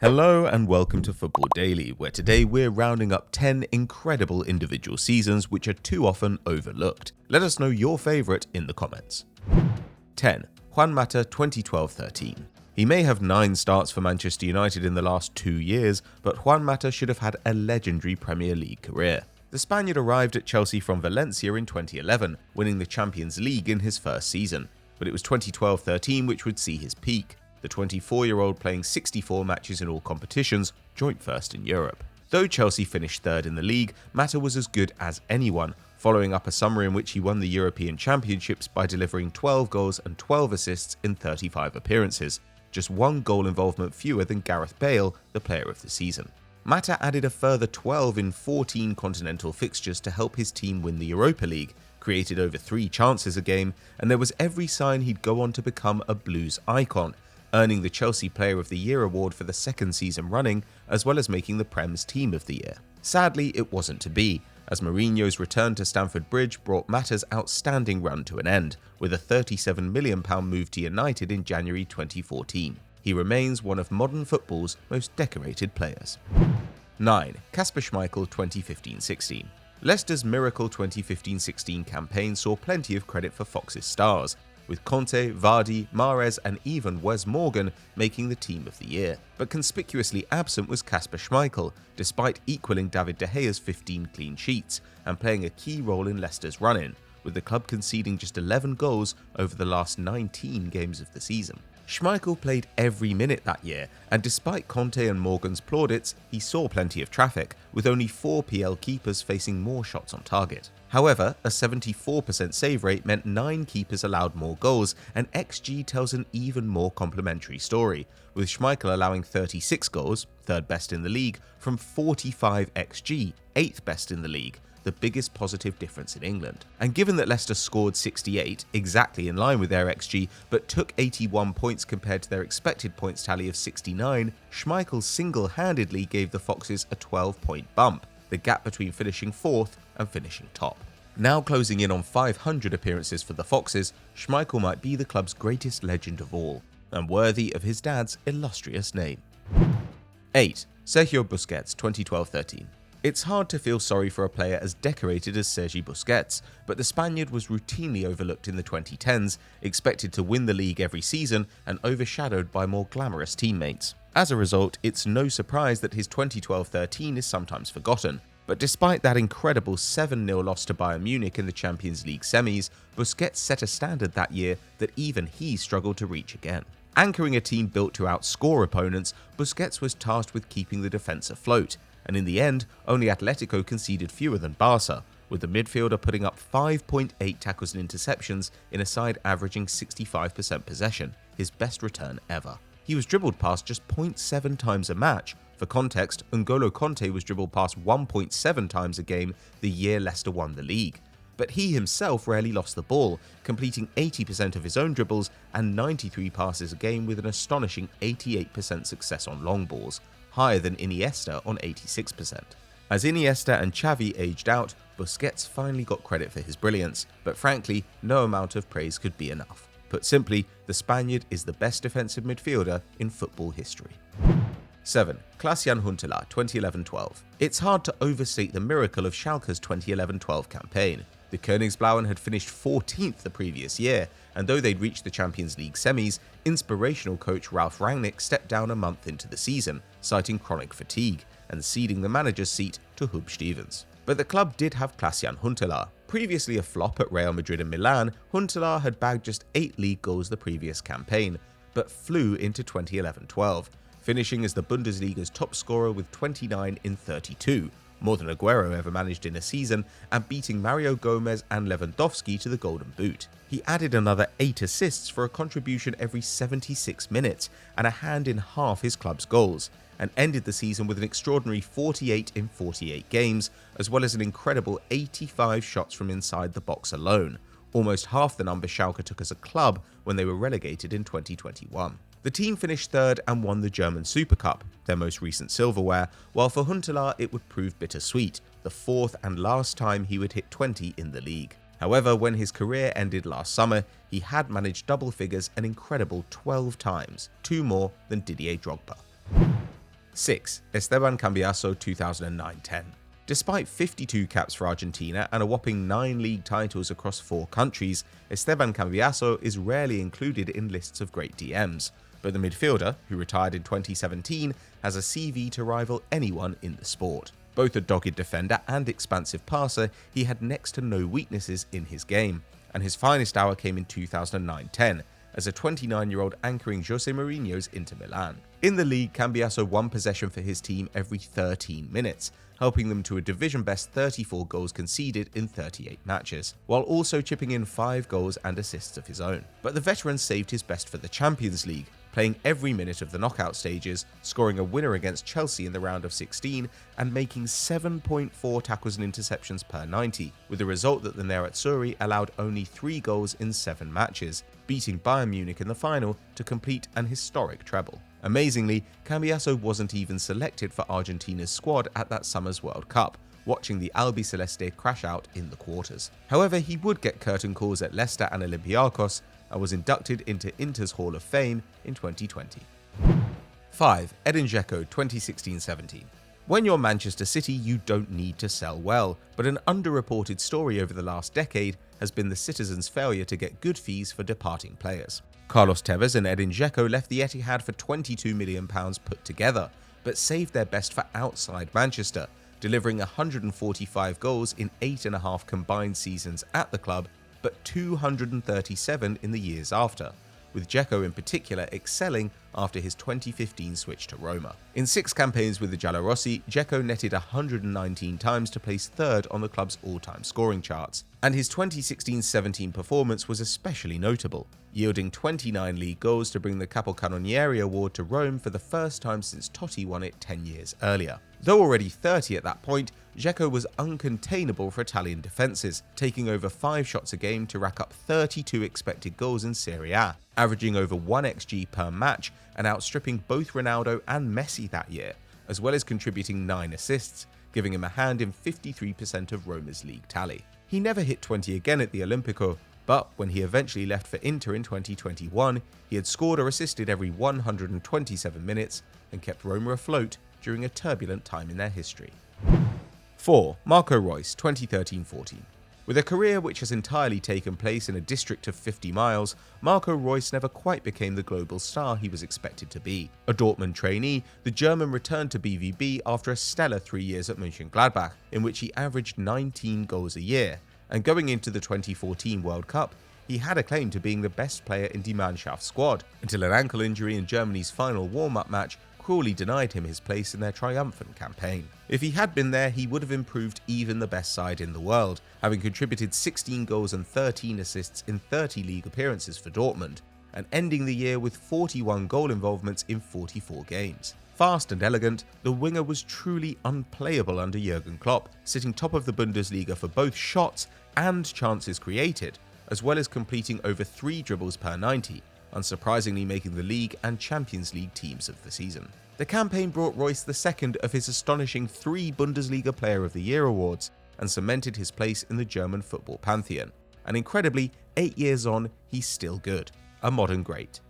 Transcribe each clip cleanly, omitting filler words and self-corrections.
Hello and welcome to Football Daily, where today we're rounding up 10 incredible individual seasons which are too often overlooked. Let us know your favourite in the comments. 10. Juan Mata 2012-13. He may have 9 starts for Manchester United in the last 2 years, but Juan Mata should have had a legendary Premier League career. The Spaniard arrived at Chelsea from Valencia in 2011, winning the Champions League in his first season. But it was 2012-13 which would see his peak. The 24-year-old playing 64 matches in all competitions, joint first in Europe. Though Chelsea finished third in the league, Mata was as good as anyone, following up a summer in which he won the European Championships by delivering 12 goals and 12 assists in 35 appearances, just 1 goal involvement fewer than Gareth Bale, the player of the season. Mata added a further 12 in 14 continental fixtures to help his team win the Europa League, created over 3 chances a game, and there was every sign he'd go on to become a Blues icon, earning the Chelsea Player of the Year award for the second season running, as well as making the Prem's Team of the Year. Sadly, it wasn't to be, as Mourinho's return to Stamford Bridge brought Mata's outstanding run to an end, with a £37 million move to United in January 2014. He remains one of modern football's most decorated players. 9. Kasper Schmeichel 2015-16. Leicester's miracle 2015-16 campaign saw plenty of credit for Fox's stars, with Conte, Vardy, Mahrez and even Wes Morgan making the Team of the Year. But conspicuously absent was Kasper Schmeichel, despite equalling David De Gea's 15 clean sheets and playing a key role in Leicester's run-in, with the club conceding just 11 goals over the last 19 games of the season. Schmeichel played every minute that year, and despite Conte and Morgan's plaudits, he saw plenty of traffic, with only 4 PL keepers facing more shots on target. However, a 74% save rate meant 9 keepers allowed more goals, and XG tells an even more complimentary story, with Schmeichel allowing 36 goals, third best in the league, from 45 XG, 8th best in the league, the biggest positive difference in England. And given that Leicester scored 68, exactly in line with their XG, but took 81 points compared to their expected points tally of 69, Schmeichel single-handedly gave the Foxes a 12-point bump, the gap between finishing 4th and finishing top. Now closing in on 500 appearances for the Foxes, Schmeichel might be the club's greatest legend of all, and worthy of his dad's illustrious name. 8. Sergio Busquets 2012-13. It's hard to feel sorry for a player as decorated as Sergio Busquets, but the Spaniard was routinely overlooked in the 2010s, expected to win the league every season and overshadowed by more glamorous teammates. As a result, it's no surprise that his 2012-13 is sometimes forgotten. But despite that incredible 7-0 loss to Bayern Munich in the Champions League semis, Busquets set a standard that year that even he struggled to reach again. Anchoring a team built to outscore opponents, Busquets was tasked with keeping the defence afloat, and in the end, only Atletico conceded fewer than Barca, with the midfielder putting up 5.8 tackles and interceptions in a side averaging 65% possession, his best return ever. He was dribbled past just 0.7 times a match. For context, N'Golo Kanté was dribbled past 1.7 times a game the year Leicester won the league. But he himself rarely lost the ball, completing 80% of his own dribbles and 93 passes a game with an astonishing 88% success on long balls, higher than Iniesta on 86%. As Iniesta and Xavi aged out, Busquets finally got credit for his brilliance, but frankly, no amount of praise could be enough. Put simply, the Spaniard is the best defensive midfielder in football history. 7. Klaas-Jan Huntelaar 2011-12. It's hard to overstate the miracle of Schalke's 2011-12 campaign. The Königsblauen had finished 14th the previous year, and though they'd reached the Champions League semis, inspirational coach Ralf Rangnick stepped down a month into the season, citing chronic fatigue, and ceding the manager's seat to Hub Stevens. But the club did have Klaas-Jan Huntelaar. Previously a flop at Real Madrid and Milan, Huntelaar had bagged just 8 league goals the previous campaign, but flew into 2011-12, finishing as the Bundesliga's top scorer with 29 in 32, more than Aguero ever managed in a season, and beating Mario Gomez and Lewandowski to the Golden Boot. He added another 8 assists for a contribution every 76 minutes and a hand in half his club's goals, and ended the season with an extraordinary 48 in 48 games, as well as an incredible 85 shots from inside the box alone, almost half the number Schalke took as a club when they were relegated in 2021. The team finished third and won the German Super Cup, their most recent silverware, while for Huntelaar it would prove bittersweet, the 4th and last time he would hit 20 in the league. However, when his career ended last summer, he had managed double figures an incredible 12 times, 2 more than Didier Drogba. 6. Esteban Cambiasso 2009-10. Despite 52 caps for Argentina and a whopping 9 league titles across 4 countries, Esteban Cambiasso is rarely included in lists of great DMs, but the midfielder, who retired in 2017, has a CV to rival anyone in the sport. Both a dogged defender and expansive passer, he had next to no weaknesses in his game, and his finest hour came in 2009-10, as a 29-year-old anchoring Jose Mourinho's Inter Milan. In the league, Cambiasso won possession for his team every 13 minutes, helping them to a division-best 34 goals conceded in 38 matches, while also chipping in 5 goals and assists of his own. But the veteran saved his best for the Champions League, playing every minute of the knockout stages, scoring a winner against Chelsea in the round of 16, and making 7.4 tackles and interceptions per 90, with the result that the Nerazzurri allowed only 3 goals in 7 matches, beating Bayern Munich in the final to complete an historic treble. Amazingly, Cambiasso wasn't even selected for Argentina's squad at that summer's World Cup, watching the Albiceleste crash out in the quarters. However, he would get curtain calls at Leicester and Olympiacos, and was inducted into Inter's Hall of Fame in 2020. 5. Edin Dzeko 2016-17. When you're Manchester City, you don't need to sell well, but an underreported story over the last decade has been the Citizens' failure to get good fees for departing players. Carlos Tevez and Edin Dzeko left the Etihad for £22 million put together, but saved their best for outside Manchester, delivering 145 goals in 8.5 combined seasons at the club, but 237 in the years after, with Dzeko in particular excelling after his 2015 switch to Roma. In 6 campaigns with the Giallorossi, Dzeko netted 119 times to place 3rd on the club's all-time scoring charts, and his 2016-17 performance was especially notable, yielding 29 league goals to bring the Capocannoniere award to Rome for the first time since Totti won it 10 years earlier. Though already 30 at that point, Dzeko was uncontainable for Italian defences, taking over 5 shots a game to rack up 32 expected goals in Serie A, averaging over 1 XG per match and outstripping both Ronaldo and Messi that year, as well as contributing 9 assists, giving him a hand in 53% of Roma's league tally. He never hit 20 again at the Olimpico, but when he eventually left for Inter in 2021, he had scored or assisted every 127 minutes and kept Roma afloat during a turbulent time in their history. 4. Marco Reus 2013-14. With a career which has entirely taken place in a district of 50 miles, Marco Reus never quite became the global star he was expected to be. A Dortmund trainee, the German returned to BVB after a stellar 3 years at Mönchengladbach, in which he averaged 19 goals a year, and going into the 2014 World Cup, he had a claim to being the best player in Die Mannschaft squad, until an ankle injury in Germany's final warm-up match cruelly denied him his place in their triumphant campaign. If he had been there, he would have improved even the best side in the world, having contributed 16 goals and 13 assists in 30 league appearances for Dortmund, and ending the year with 41 goal involvements in 44 games. Fast and elegant, the winger was truly unplayable under Jurgen Klopp, sitting top of the Bundesliga for both shots and chances created, as well as completing over 3 dribbles per 90, unsurprisingly making the League and Champions League teams of the season. The campaign brought Reus the second of his astonishing 3 Bundesliga Player of the Year awards and cemented his place in the German football pantheon. And incredibly, 8 years on, he's still good. A modern great.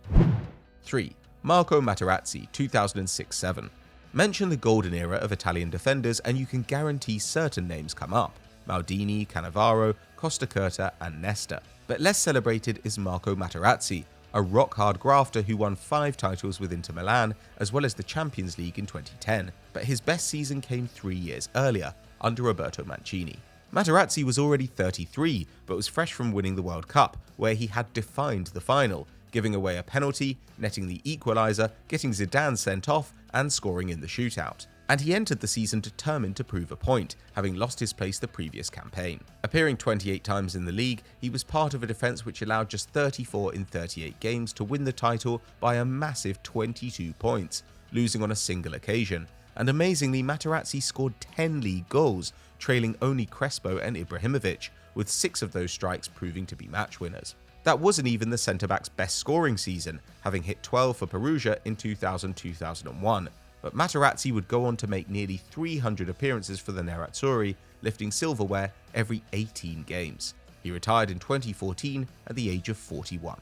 3. Marco Materazzi 2006-07. Mention the golden era of Italian defenders and you can guarantee certain names come up. Maldini, Cannavaro, Costa Curta and Nesta. But less celebrated is Marco Materazzi, a rock-hard grafter who won 5 titles with Inter Milan as well as the Champions League in 2010, but his best season came 3 years earlier, under Roberto Mancini. Materazzi was already 33, but was fresh from winning the World Cup, where he had defined the final, giving away a penalty, netting the equaliser, getting Zidane sent off, and scoring in the shootout. And he entered the season determined to prove a point, having lost his place the previous campaign. Appearing 28 times in the league, he was part of a defence which allowed just 34 in 38 games to win the title by a massive 22 points, losing on a single occasion. And amazingly, Materazzi scored 10 league goals, trailing only Crespo and Ibrahimovic, with 6 of those strikes proving to be match winners. That wasn't even the centre-back's best scoring season, having hit 12 for Perugia in 2000-2001. But Materazzi would go on to make nearly 300 appearances for the Nerazzurri, lifting silverware every 18 games. He retired in 2014 at the age of 41.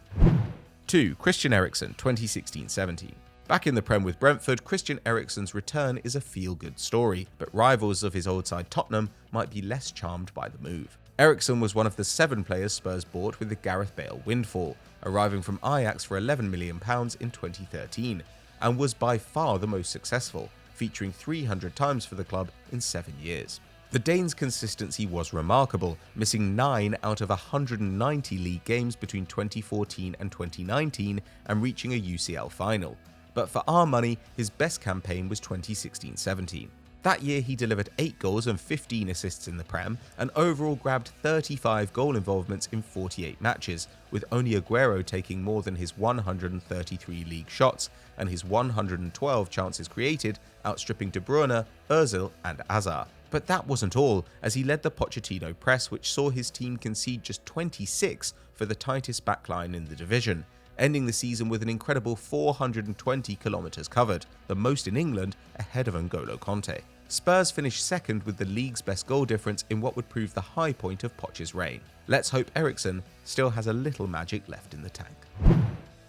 2. Christian Eriksen 2016-17. Back in the Prem with Brentford, Christian Eriksen's return is a feel-good story, but rivals of his old side Tottenham might be less charmed by the move. Eriksen was one of the 7 players Spurs bought with the Gareth Bale windfall, arriving from Ajax for £11 million in 2013, and was by far the most successful, featuring 300 times for the club in 7 years. The Dane's consistency was remarkable, missing 9 out of 190 league games between 2014 and 2019 and reaching a UCL final. But for our money, his best campaign was 2016-17. That year he delivered 8 goals and 15 assists in the Prem, and overall grabbed 35 goal involvements in 48 matches, with only Aguero taking more than his 133 league shots and his 112 chances created, outstripping De Bruyne, Ozil and Hazard. But that wasn't all, as he led the Pochettino press, which saw his team concede just 26 for the tightest backline in the division, ending the season with an incredible 420 kilometres covered, the most in England, ahead of N'Golo Kanté. Spurs finished second with the league's best goal difference in what would prove the high point of Poch's reign. Let's hope Eriksen still has a little magic left in the tank.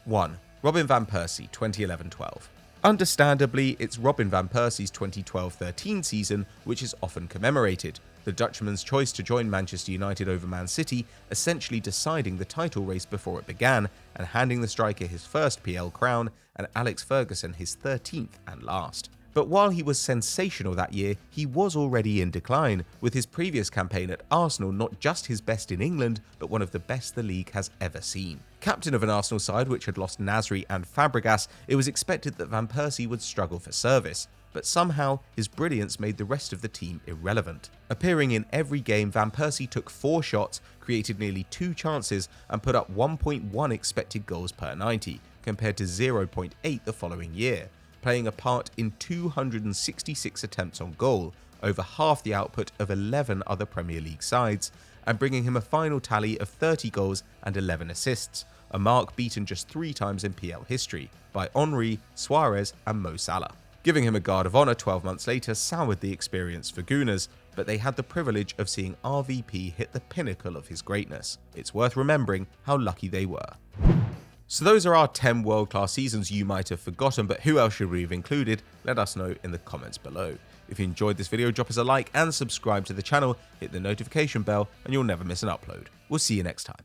1. Robin van Persie, 2011-12. Understandably, it's Robin van Persie's 2012-13 season which is often commemorated, the Dutchman's choice to join Manchester United over Man City essentially deciding the title race before it began and handing the striker his first PL crown and Alex Ferguson his 13th and last. But while he was sensational that year, he was already in decline, with his previous campaign at Arsenal not just his best in England, but one of the best the league has ever seen. Captain of an Arsenal side which had lost Nasri and Fabregas, it was expected that Van Persie would struggle for service, but somehow his brilliance made the rest of the team irrelevant. Appearing in every game, Van Persie took 4 shots, created nearly 2 chances, and put up 1.1 expected goals per 90, compared to 0.8 the following year, playing a part in 266 attempts on goal, over half the output of 11 other Premier League sides, and bringing him a final tally of 30 goals and 11 assists, a mark beaten just 3 times in PL history, by Henry, Suarez and Mo Salah. Giving him a guard of honour 12 months later soured the experience for Gooners, but they had the privilege of seeing RVP hit the pinnacle of his greatness. It's worth remembering how lucky they were. So those are our 10 world-class seasons you might have forgotten, but who else should we have included? Let us know in the comments below. If you enjoyed this video, drop us a like and subscribe to the channel, hit the notification bell, and you'll never miss an upload. We'll see you next time.